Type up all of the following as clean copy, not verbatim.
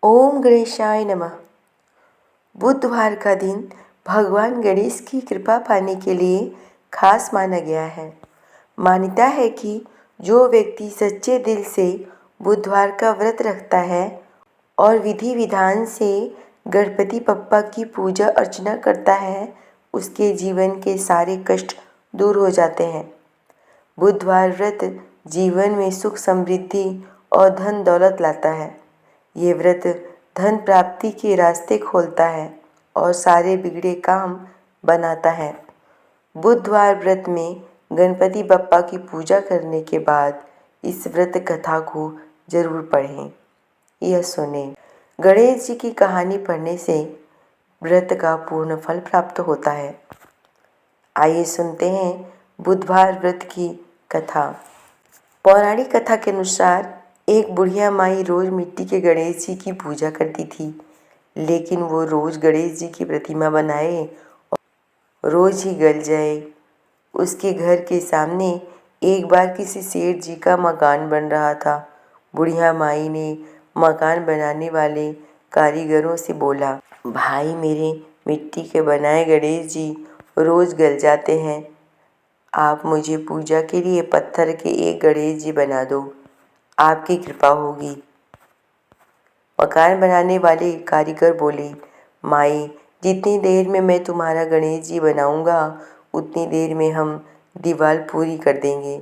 ओम गणेशाय नमः। बुधवार का दिन भगवान गणेश की कृपा पाने के लिए खास माना गया है। मान्यता है कि जो व्यक्ति सच्चे दिल से बुधवार का व्रत रखता है और विधि विधान से गणपति बप्पा की पूजा अर्चना करता है, उसके जीवन के सारे कष्ट दूर हो जाते हैं। बुधवार व्रत जीवन में सुख समृद्धि और धन दौलत लाता है। ये व्रत धन प्राप्ति के रास्ते खोलता है और सारे बिगड़े काम बनाता है। बुधवार व्रत में गणपति बप्पा की पूजा करने के बाद इस व्रत कथा को जरूर पढ़ें। यह सुने। गणेश जी की कहानी पढ़ने से व्रत का पूर्ण फल प्राप्त होता है। आइए सुनते हैं बुधवार व्रत की कथा। पौराणिक कथा के अनुसार एक बुढ़िया माई रोज मिट्टी के गणेश जी की पूजा करती थी, लेकिन वो रोज गणेश जी की प्रतिमा बनाए और रोज ही गल जाए। उसके घर के सामने एक बार किसी सेठ जी का मकान बन रहा था। बुढ़िया माई ने मकान बनाने वाले कारीगरों से बोला, भाई मेरे मिट्टी के बनाए गणेश जी रोज गल जाते हैं, आप मुझे पूजा के लिए पत्थर के एक गणेश जी बना दो, आपकी कृपा होगी। मकान बनाने वाले कारीगर बोले, माई जितनी देर में मैं तुम्हारा गणेश जी बनाऊंगा उतनी देर में हम दीवार पूरी कर देंगे।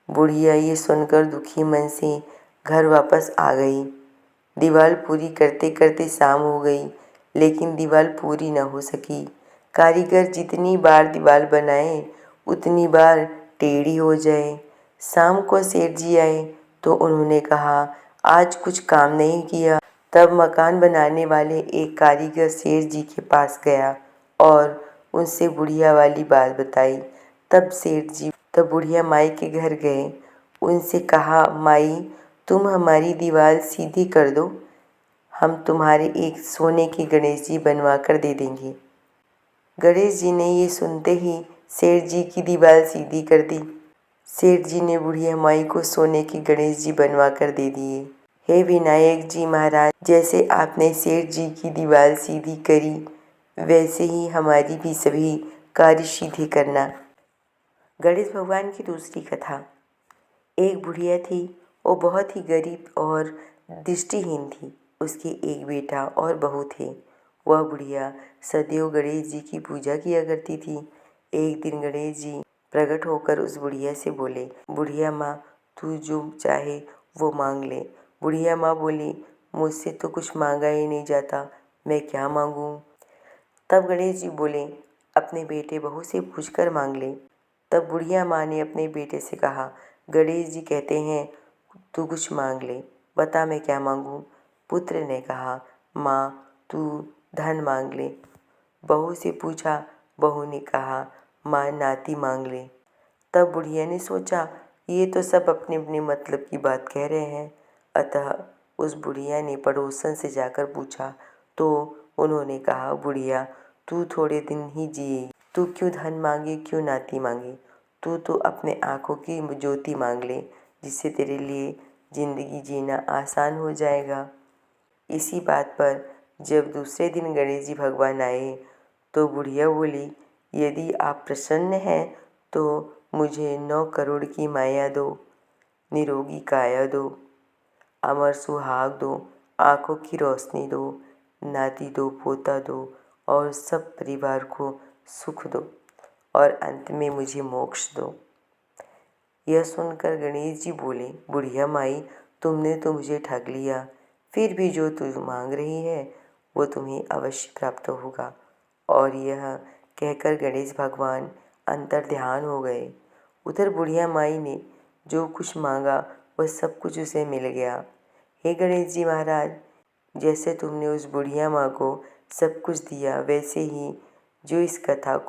बुढ़िया ये सुनकर दुखी मन से घर वापस आ गई। दीवार पूरी करते करते शाम हो गई, लेकिन दीवार पूरी न हो सकी। कारीगर जितनी बार दीवार बनाए उतनी बार टेढ़ी हो जाए। शाम को सेठ जी आए तो उन्होंने कहा, आज कुछ काम नहीं किया। तब मकान बनाने वाले एक कारीगर सेठ जी के पास गया और उनसे बुढ़िया वाली बात बताई। तब बुढ़िया माई के घर गए। उनसे कहा, माई तुम हमारी दीवार सीधी कर दो, हम तुम्हारे एक सोने के गणेश जी बनवा कर दे देंगे। गणेश जी ने ये सुनते ही सेठ जी की दीवार सीधी कर दी। सेठ जी ने बुढ़िया माई को सोने के गणेश जी बनवा कर दे दिए। हे विनायक जी महाराज, जैसे आपने सेठ जी की दीवार सीधी करी, वैसे ही हमारी भी सभी कार्य सीधे करना। गणेश भगवान की दूसरी कथा। एक बुढ़िया थी, वो बहुत ही गरीब और दृष्टिहीन थी। उसके एक बेटा और बहू थे। वह बुढ़िया सदैव गणेश जी की पूजा किया करती थी। एक दिन गणेश जी प्रकट होकर उस बुढ़िया से बोले, बुढ़िया माँ तू जो चाहे वो मांग ले। बुढ़िया माँ बोली, मुझसे तो कुछ मांगा ही नहीं जाता, मैं क्या मांगूं। तब गणेश जी बोले, अपने बेटे बहू से पूछकर मांग ले। तब बुढ़िया माँ ने अपने बेटे से कहा, गणेश जी कहते हैं तू कुछ मांग ले, बता मैं क्या मांगूं। पुत्र ने कहा, माँ तू धन मांग ले। बहू से पूछा, बहू ने कहा, माँ नाती मांग ले। तब बुढ़िया ने सोचा, ये तो सब अपने अपने मतलब की बात कह रहे हैं। अतः उस बुढ़िया ने पड़ोसन से जाकर पूछा तो उन्होंने कहा, बुढ़िया तू थोड़े दिन ही जिए, तू क्यों धन मांगे, क्यों नाती मांगे। तू तो अपने आँखों की ज्योति मांग ले, जिससे तेरे लिए जिंदगी जीना आसान हो जाएगा। इसी बात पर जब दूसरे दिन गणेश जी भगवान आए तो बुढ़िया बोली, यदि आप प्रसन्न हैं तो मुझे 9 करोड़ की माया दो, निरोगी काया दो, अमर सुहाग दो, आँखों की रोशनी दो, नाती दो, पोता दो और सब परिवार को सुख दो और अंत में मुझे मोक्ष दो। यह सुनकर गणेश जी बोले, बुढ़िया माई तुमने तो मुझे ठग लिया, फिर भी जो तू मांग रही है वो तुम्हें अवश्य प्राप्त होगा। और यह कहकर गणेश भगवान अंतर ध्यान हो गए। उधर बुढ़िया माई ने जो कुछ मांगा वह सब कुछ उसे मिल गया। हे गणेश जी महाराज, जैसे तुमने उस बुढ़िया माँ को सब कुछ दिया, वैसे ही जो इस कथा को